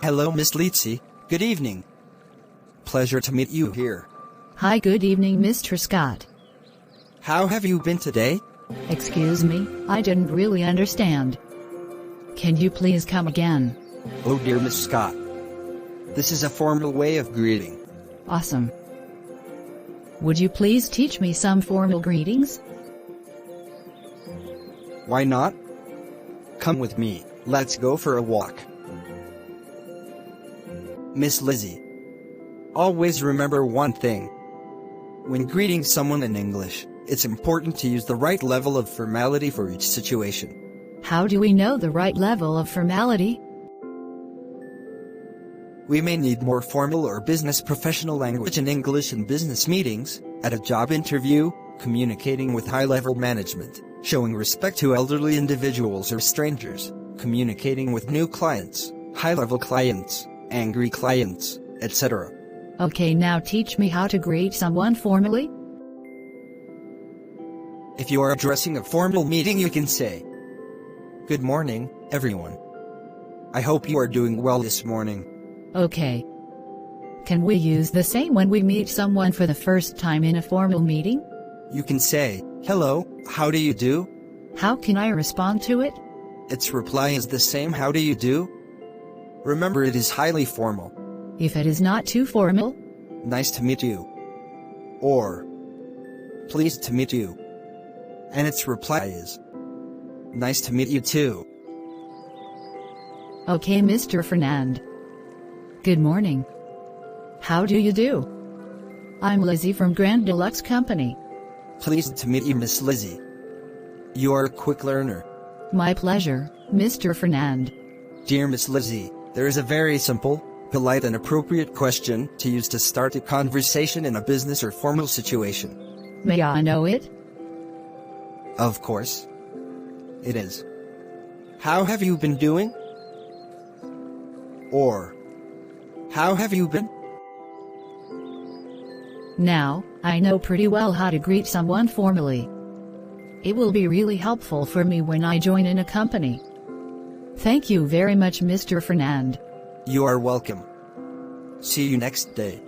Hello, Miss Leetsy. Good evening. Pleasure to meet you here. Hi, good evening, Mr. Scott. How have you been today? Excuse me, I didn't really understand. Can you please come again? Oh dear, Miss Scott. This is a formal way of greeting. Awesome. Would you please teach me some formal greetings? Why not? Come with me, let's go for a walk. Miss Lizzie. Always remember one thing. When greeting someone in English, it's important to use the right level of formality for each situation. How do we know the right level of formality? We may need more formal or business professional language in English in business meetings, at a job interview, communicating with high-level management, showing respect to elderly individuals or strangers, communicating with new clients, high-level clients, angry clients, etc. Okay, now teach me how to greet someone formally. If you are addressing a formal meeting, you can say, "Good morning, everyone. I hope you are doing well this morning." Okay. Can we use the same when we meet someone for the first time in a formal meeting? You can say, "Hello, how do you do?" How can I respond to it? Its reply is the same, "How do you do?" Remember, it is highly formal. If it is not too formal, "Nice to meet you," or "Pleased to meet you." And its reply is, "Nice to meet you too." Okay, Mr. Fernand. Good morning. How do you do? I'm Lizzie from Grand Deluxe Company. Pleased to meet you, Miss Lizzie. You are a quick learner. My pleasure, Mr. Fernand. Dear Miss Lizzie, there is a very simple, polite and appropriate question to use to start a conversation in a business or formal situation. May I know it? Of course. It is, "How have you been doing?" Or, "How have you been?" Now, I know pretty well how to greet someone formally. It will be really helpful for me when I join in a company. Thank you very much, Mr. Fernand. You are welcome. See you next day.